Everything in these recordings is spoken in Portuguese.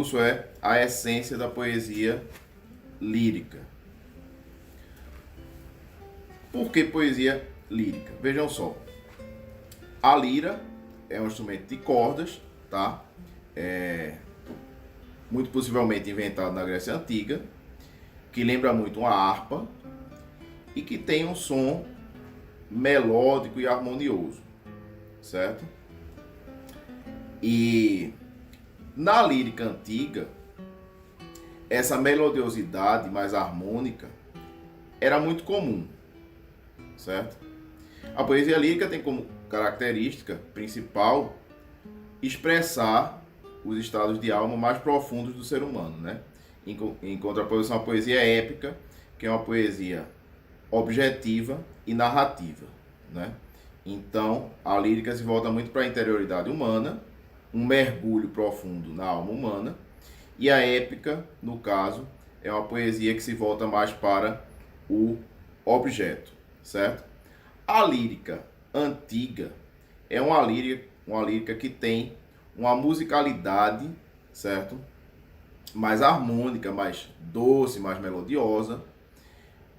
curso é a essência da poesia lírica. Por que poesia lírica? Vejam só. A lira é um instrumento de cordas, tá? Muito possivelmente inventado na Grécia Antiga, que lembra muito uma harpa e que tem um som melódico e harmonioso, certo? E na lírica antiga, essa melodiosidade mais harmônica era muito comum, certo? A poesia lírica tem como característica principal expressar os estados de alma mais profundos do ser humano, né? Em contraposição à poesia épica, que é uma poesia objetiva e narrativa, né? Então, a lírica se volta muito para a interioridade humana, um mergulho profundo na alma humana, e a épica, no caso, é uma poesia que se volta mais para o objeto, certo? A lírica antiga é uma lírica que tem uma musicalidade, certo? Mais harmônica, mais doce, mais melodiosa.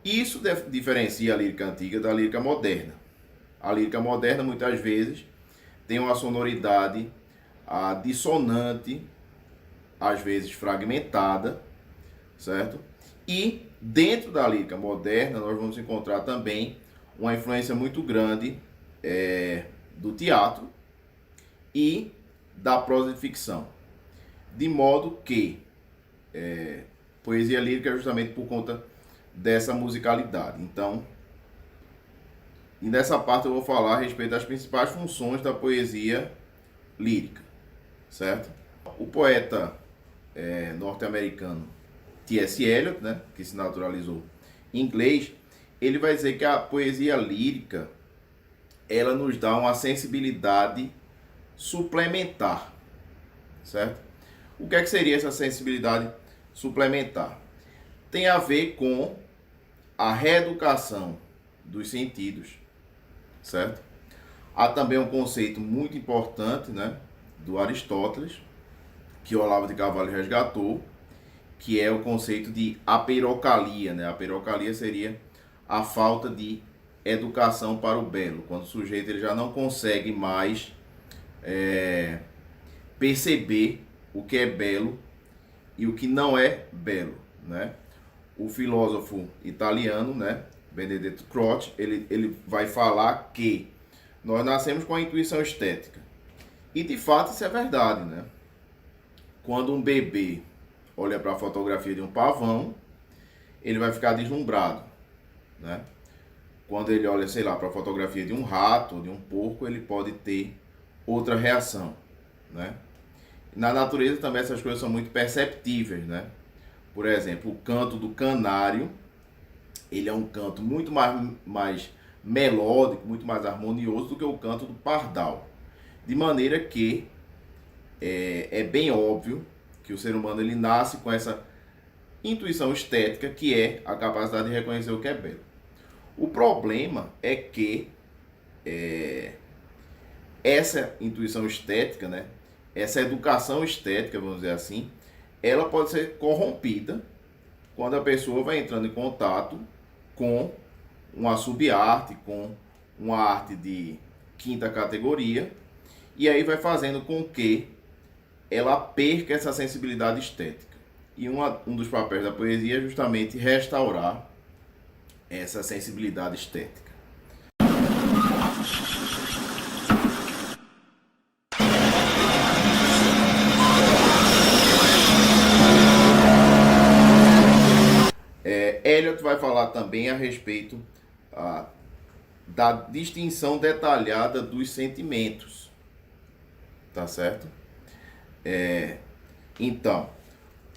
Isso diferencia a lírica antiga da lírica moderna. A lírica moderna, muitas vezes, tem uma sonoridade dissonante, às vezes fragmentada, certo? E dentro da lírica moderna, nós vamos encontrar também uma influência muito grande do teatro e da prosa de ficção. De modo que poesia lírica é justamente por conta dessa musicalidade. Então, e nessa parte eu vou falar a respeito das principais funções da poesia lírica, certo? O poeta norte-americano T.S. Eliot, né, que se naturalizou inglês, ele vai dizer que a poesia lírica ela nos dá uma sensibilidade suplementar, certo? O que é que seria essa sensibilidade suplementar? Tem a ver com a reeducação dos sentidos, certo? Há também um conceito muito importante, né, do Aristóteles, que o Olavo de Carvalho resgatou, que é o conceito de aperocalia, né? A aperocalia seria a falta de educação para o belo, quando o sujeito ele já não consegue mais perceber o que é belo e o que não é belo, né? O filósofo italiano, né, Benedetto Croce, ele vai falar que nós nascemos com a intuição estética. E de fato isso é verdade, né? Quando um bebê olha para a fotografia de um pavão, ele vai ficar deslumbrado, né? Quando ele olha, sei lá, para a fotografia de um rato ou de um porco, ele pode ter outra reação, né? Na natureza também essas coisas são muito perceptíveis, né? Por exemplo, o canto do canário, ele é um canto muito mais melódico, muito mais harmonioso do que o canto do pardal. De maneira que é bem óbvio que o ser humano ele nasce com essa intuição estética, que é a capacidade de reconhecer o que é belo. O problema é que essa intuição estética, né, essa educação estética, vamos dizer assim, ela pode ser corrompida quando a pessoa vai entrando em contato com uma subarte, com uma arte de quinta categoria, e aí vai fazendo com que ela perca essa sensibilidade estética. E um dos papéis da poesia é justamente restaurar essa sensibilidade estética. Eliot vai falar também a respeito da distinção detalhada dos sentimentos, tá certo? Então,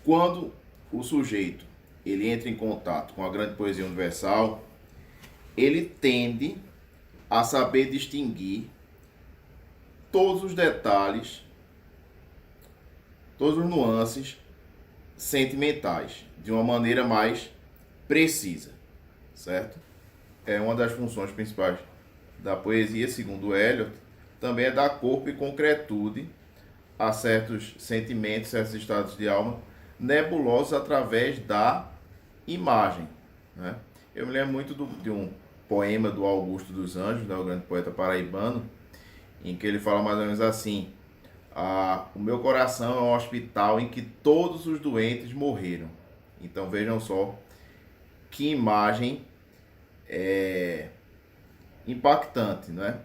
quando o sujeito ele entra em contato com a grande poesia universal, ele tende a saber distinguir todos os detalhes, todos os nuances sentimentais de uma maneira mais precisa, certo? É uma das funções principais da poesia, segundo Eliot, também é dar corpo e concretude a certos sentimentos, certos estados de alma nebulosos através da imagem, né? Eu me lembro muito de um poema do Augusto dos Anjos, né, o grande poeta paraibano, em que ele fala mais ou menos assim: o meu coração é um hospital em que todos os doentes morreram. Então vejam só que imagem impactante, né?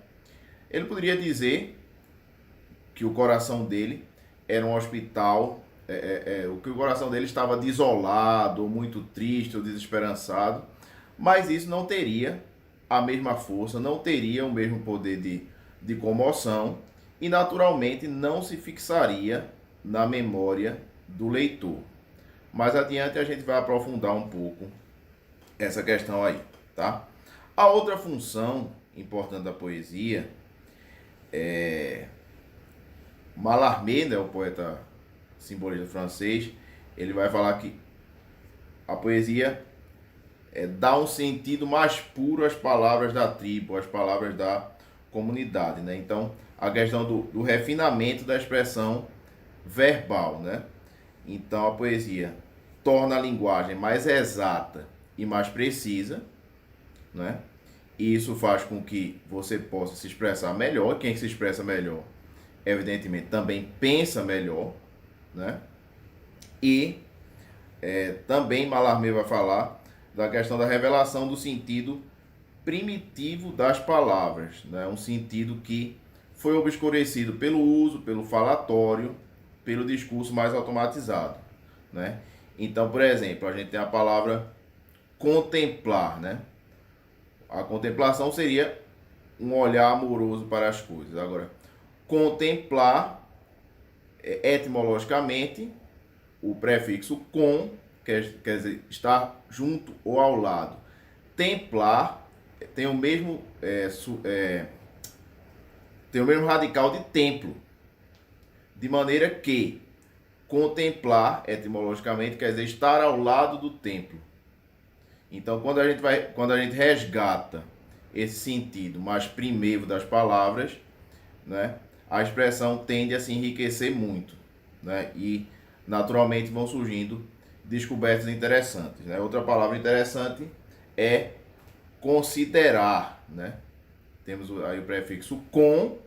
Ele poderia dizer que o coração dele era um hospital, que o coração dele estava desolado, ou muito triste, ou desesperançado, mas isso não teria a mesma força, não teria o mesmo poder de comoção e naturalmente não se fixaria na memória do leitor. Mais adiante a gente vai aprofundar um pouco essa questão aí, tá? A outra função importante da poesia Mallarmé, né, o poeta simbolista francês, ele vai falar que a poesia dá um sentido mais puro às palavras da tribo, às palavras da comunidade, né? Então, a questão do refinamento da expressão verbal, né? Então, a poesia torna a linguagem mais exata e mais precisa, né? E isso faz com que você possa se expressar melhor. Quem se expressa melhor, evidentemente, também pensa melhor, né? E também Mallarmé vai falar da questão da revelação do sentido primitivo das palavras, né? Um sentido que foi obscurecido pelo uso, pelo falatório, pelo discurso mais automatizado, né? Então, por exemplo, a gente tem a palavra contemplar, né? A contemplação seria um olhar amoroso para as coisas. Agora, contemplar, etimologicamente, o prefixo com, quer dizer, estar junto ou ao lado. Templar tem o mesmo, tem o mesmo radical de templo. De maneira que contemplar, etimologicamente, quer dizer estar ao lado do templo. Então, quando a gente resgata esse sentido mais primeiro das palavras, né, a expressão tende a se enriquecer muito, né, e naturalmente vão surgindo descobertas interessantes, né? Outra palavra interessante é considerar, né? Temos aí o prefixo com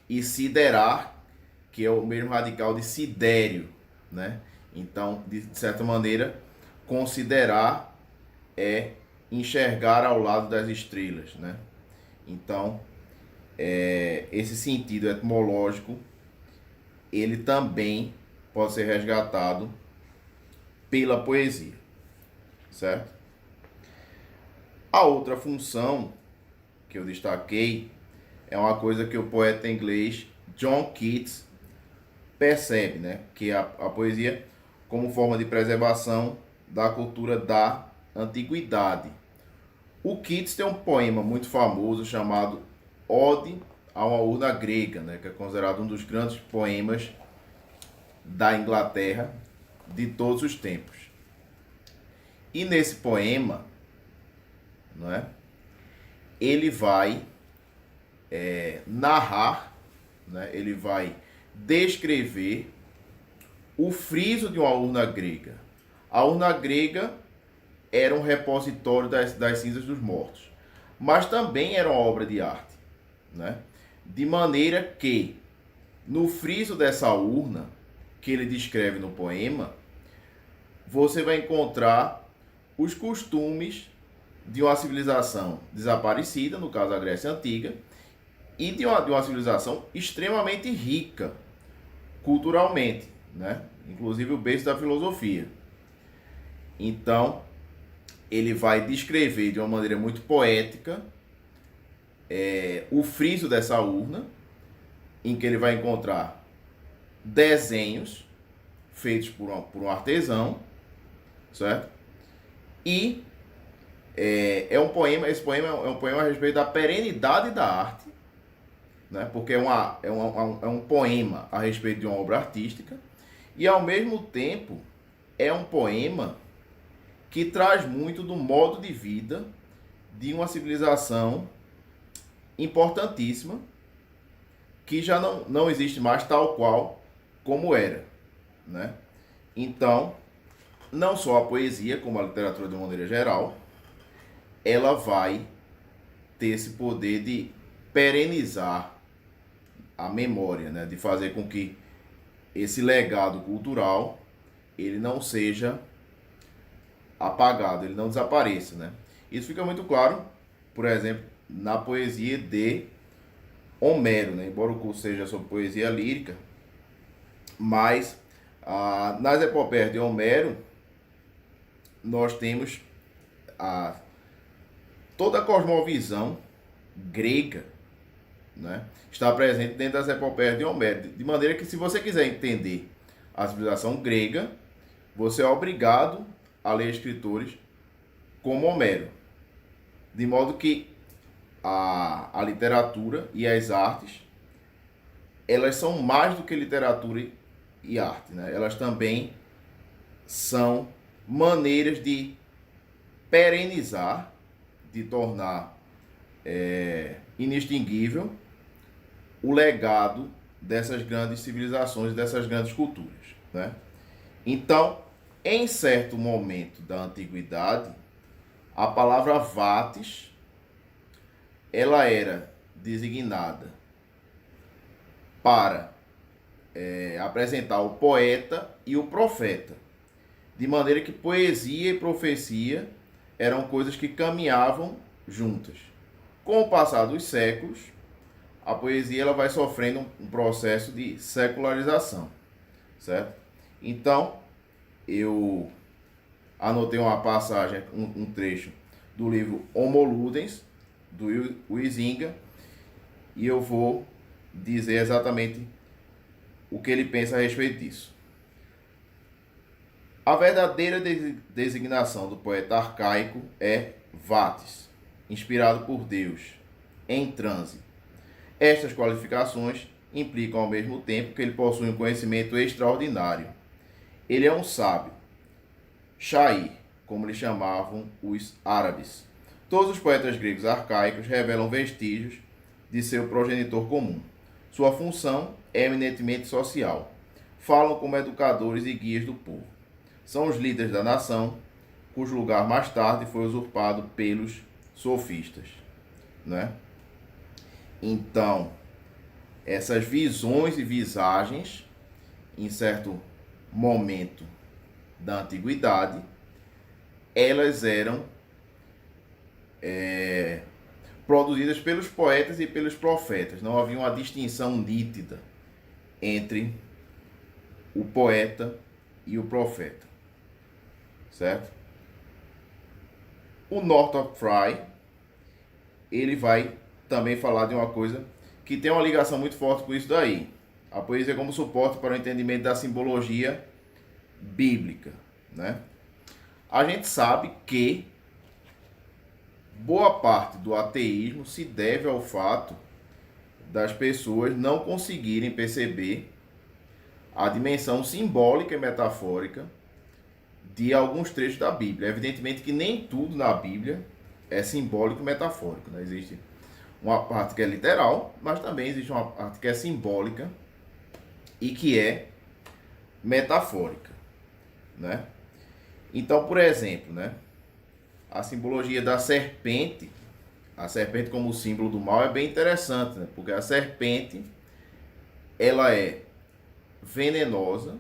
e siderar, que é o mesmo radical de sidério, né? Então, de certa maneira, considerar é enxergar ao lado das estrelas, né? Então, esse sentido etimológico, ele também pode ser resgatado pela poesia, certo? A outra função que eu destaquei é uma coisa que o poeta inglês John Keats percebe, né? Que a poesia como forma de preservação da cultura da antiguidade. O Keats tem um poema muito famoso chamado Ode a uma Urna Grega, né, que é considerado um dos grandes poemas da Inglaterra de todos os tempos. E nesse poema, não é, ele vai narrar, né, ele vai descrever o friso de uma urna grega. A urna grega era um repositório das cinzas dos mortos, mas também era uma obra de arte, né? De maneira que, no friso dessa urna, que ele descreve no poema, você vai encontrar os costumes de uma civilização desaparecida, no caso a Grécia Antiga, e de uma civilização extremamente rica culturalmente, né? Inclusive o berço da filosofia. Então, ele vai descrever de uma maneira muito poética o friso dessa urna, em que ele vai encontrar desenhos feitos por um artesão, certo? E esse poema é um poema a respeito da perenidade da arte, né? Porque é um poema a respeito de uma obra artística, e ao mesmo tempo é um poema que traz muito do modo de vida de uma civilização importantíssima que já não existe mais tal qual como era, né? Então, não só a poesia, como a literatura de uma maneira geral, ela vai ter esse poder de perenizar a memória, né? De fazer com que esse legado cultural ele não seja apagado, ele não desapareça, né? Isso fica muito claro, por exemplo, na poesia de Homero, né? Embora o curso seja sobre poesia lírica, mas nas epopeias de Homero nós temos toda a cosmovisão grega, né? Está presente dentro das epopeias de Homero, de maneira que se você quiser entender a civilização grega, você é obrigado a ler escritores como Homero, de modo que a literatura e as artes elas são mais do que literatura e arte, né? Elas também são maneiras de perenizar, de tornar inextinguível o legado dessas grandes civilizações, dessas grandes culturas, né? Então, em certo momento da antiguidade, a palavra vates ela era designada para apresentar o poeta e o profeta, de maneira que poesia e profecia eram coisas que caminhavam juntas. Com o passar dos séculos, a poesia ela vai sofrendo um processo de secularização, certo? Então, eu anotei uma passagem, um trecho do livro Homo Ludens, do Huizinga, e eu vou dizer exatamente o que ele pensa a respeito disso. A verdadeira designação do poeta arcaico é vates, inspirado por Deus, em transe. Estas qualificações implicam ao mesmo tempo que ele possui um conhecimento extraordinário. Ele é um sábio, shair, como lhe chamavam os árabes. Todos os poetas gregos arcaicos revelam vestígios de seu progenitor comum. Sua função é eminentemente social. Falam como educadores e guias do povo. São os líderes da nação, cujo lugar mais tarde foi usurpado pelos sofistas, né? Então, essas visões e visagens, em certo momento da antiguidade, elas eram produzidas pelos poetas e pelos profetas. Não havia uma distinção nítida entre o poeta e o profeta, certo? O Northrop Frye, ele vai também falar de uma coisa que tem uma ligação muito forte com isso daí. A poesia como suporte para o entendimento da simbologia bíblica, né? A gente sabe que boa parte do ateísmo se deve ao fato das pessoas não conseguirem perceber a dimensão simbólica e metafórica de alguns trechos da Bíblia. Evidentemente que nem tudo na Bíblia é simbólico e metafórico, né? Existe uma parte que é literal, mas também existe uma parte que é simbólica e que é metafórica, né? Então, por exemplo, né, a simbologia da serpente, a serpente como símbolo do mal é bem interessante, né? Porque a serpente ela é venenosa,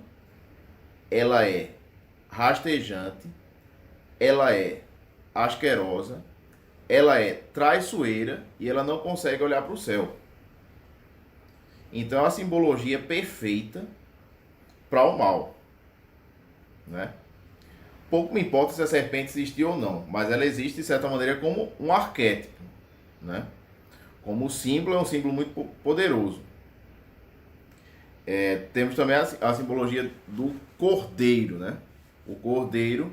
ela é rastejante, ela é asquerosa, ela é traiçoeira e ela não consegue olhar para o céu. Então é a simbologia perfeita para o mal, né? Pouco me importa se a serpente existiu ou não, mas ela existe de certa maneira como um arquétipo, né? Como símbolo, é um símbolo muito poderoso. Temos também a simbologia do cordeiro, né? O cordeiro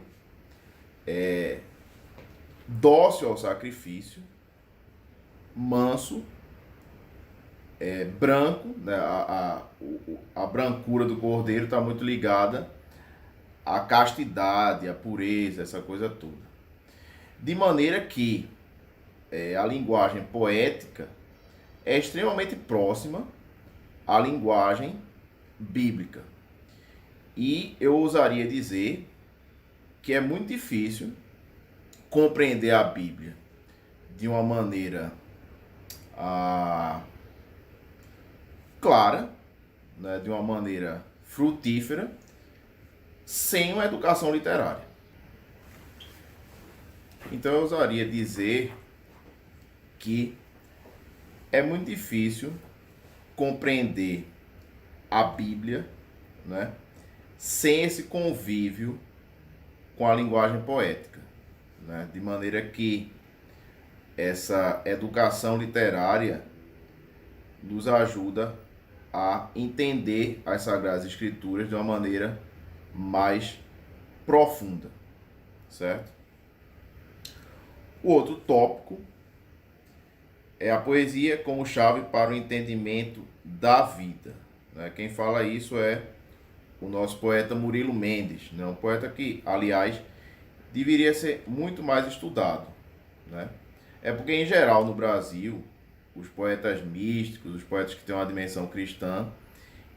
é dócil ao sacrifício, manso, branco, né? A brancura do cordeiro está muito ligada à castidade, à pureza, essa coisa toda. De maneira que a linguagem poética é extremamente próxima a linguagem bíblica. E eu ousaria dizer que é muito difícil compreender a Bíblia de uma maneira clara, né, de uma maneira frutífera, sem uma educação literária. Então eu ousaria dizer que é muito difícil compreender a Bíblia, né, sem esse convívio com a linguagem poética, né, de maneira que essa educação literária nos ajuda a entender as Sagradas Escrituras de uma maneira mais profunda, certo? O outro tópico é a poesia como chave para o entendimento da vida, né? Quem fala isso é o nosso poeta Murilo Mendes, né? Um poeta que, aliás, deveria ser muito mais estudado, né? É porque, em geral, no Brasil, os poetas místicos, os poetas que têm uma dimensão cristã,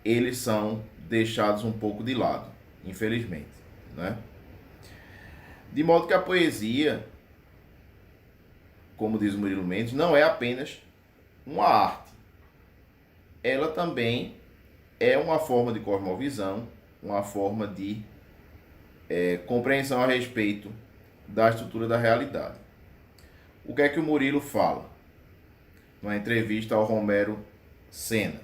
eles são deixados um pouco de lado, infelizmente, né? De modo que a poesia, como diz o Murilo Mendes, não é apenas uma arte. Ela também é uma forma de cosmovisão, uma forma de compreensão a respeito da estrutura da realidade. O que é que o Murilo fala numa entrevista ao Romero Senna?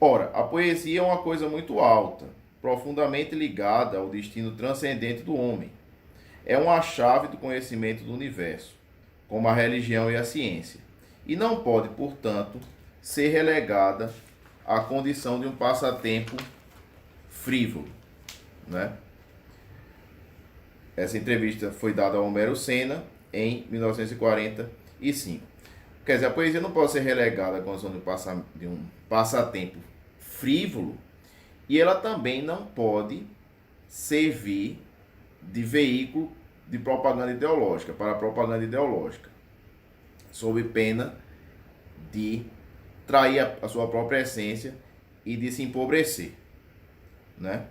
Ora, a poesia é uma coisa muito alta, profundamente ligada ao destino transcendente do homem. É uma chave do conhecimento do universo, como a religião e a ciência, e não pode, portanto, ser relegada à condição de um passatempo frívolo, né? Essa entrevista foi dada ao Romero Senna em 1945. Quer dizer, a poesia não pode ser relegada à condição de um passatempo frívolo, e ela também não pode servir de veículo de propaganda ideológica, para propaganda ideológica, sob pena de trair a sua própria essência e de se empobrecer, né?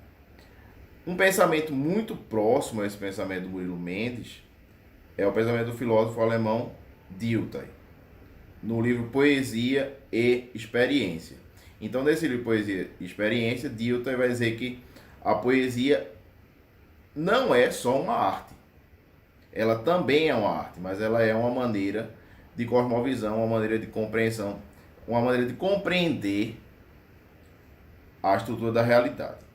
Um pensamento muito próximo a esse pensamento do Murilo Mendes é o pensamento do filósofo alemão Dilthey, no livro Poesia e Experiência. Então, nesse livro Poesia e Experiência, Dilthey vai dizer que a poesia não é só uma arte. Ela também é uma arte, mas ela é uma maneira de cosmovisão, uma maneira de compreensão, uma maneira de compreender a estrutura da realidade.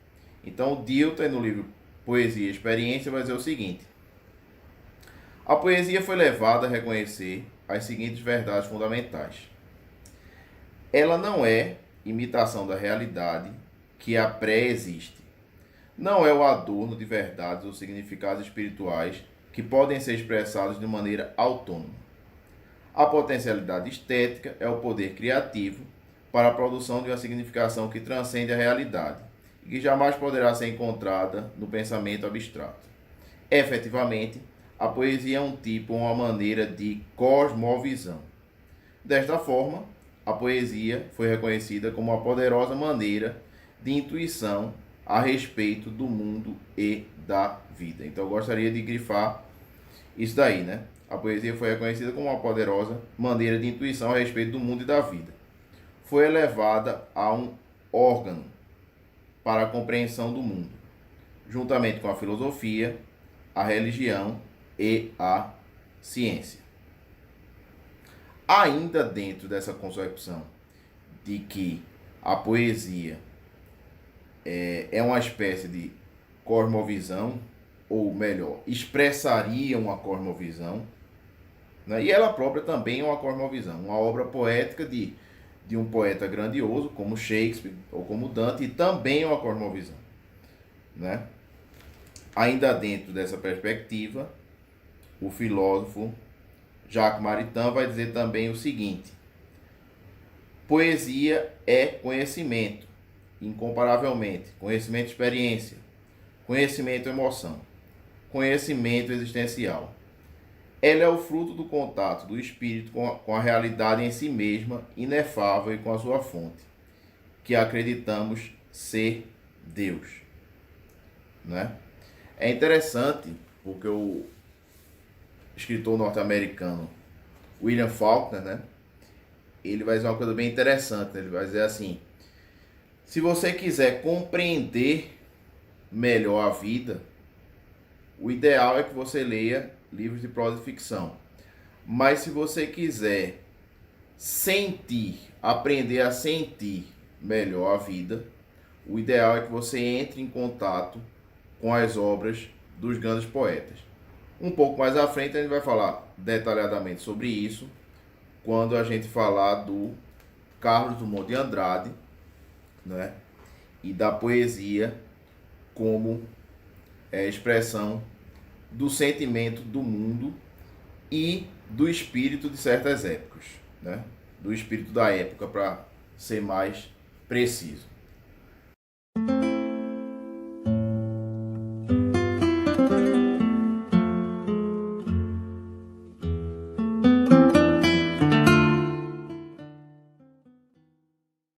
Então, o Dilthey, no livro Poesia e Experiência, vai dizer o seguinte: a poesia foi levada a reconhecer as seguintes verdades fundamentais. Ela não é imitação da realidade que a pré-existe. Não é o adorno de verdades ou significados espirituais que podem ser expressados de maneira autônoma. A potencialidade estética é o poder criativo para a produção de uma significação que transcende a realidade e que jamais poderá ser encontrada no pensamento abstrato. Efetivamente, a poesia é um tipo ou uma maneira de cosmovisão. Desta forma, a poesia foi reconhecida como uma poderosa maneira de intuição a respeito do mundo e da vida. Então eu gostaria de grifar isso daí, né? A poesia foi reconhecida como uma poderosa maneira de intuição a respeito do mundo e da vida. Foi elevada a um órgão para a compreensão do mundo, juntamente com a filosofia, a religião e a ciência. Ainda dentro dessa concepção de que a poesia é uma espécie de cosmovisão, ou melhor, expressaria uma cosmovisão, né? E ela própria também é uma cosmovisão, uma obra poética de um poeta grandioso, como Shakespeare ou como Dante, e também é uma cosmovisão, né? Ainda dentro dessa perspectiva, o filósofo Jacques Maritain vai dizer também o seguinte: poesia é conhecimento, incomparavelmente, conhecimento experiência, conhecimento emoção, conhecimento existencial. Ela é o fruto do contato do espírito com a realidade em si mesma, inefável, e com a sua fonte. que acreditamos ser Deus, né? É interessante porque o escritor norte-americano William Faulkner, né? Ele vai dizer uma coisa bem interessante, né? Ele vai dizer assim: se você quiser compreender melhor a vida, o ideal é que você leia livros de prosa e ficção. Mas se você quiser aprender a sentir melhor a vida, o ideal é que você entre em contato com as obras dos grandes poetas. Um pouco mais à frente a gente vai falar detalhadamente sobre isso, quando a gente falar do Carlos Drummond de Andrade, né? E da poesia como expressão do sentimento do mundo e do espírito de certas épocas, né? Do espírito da época, para ser mais preciso.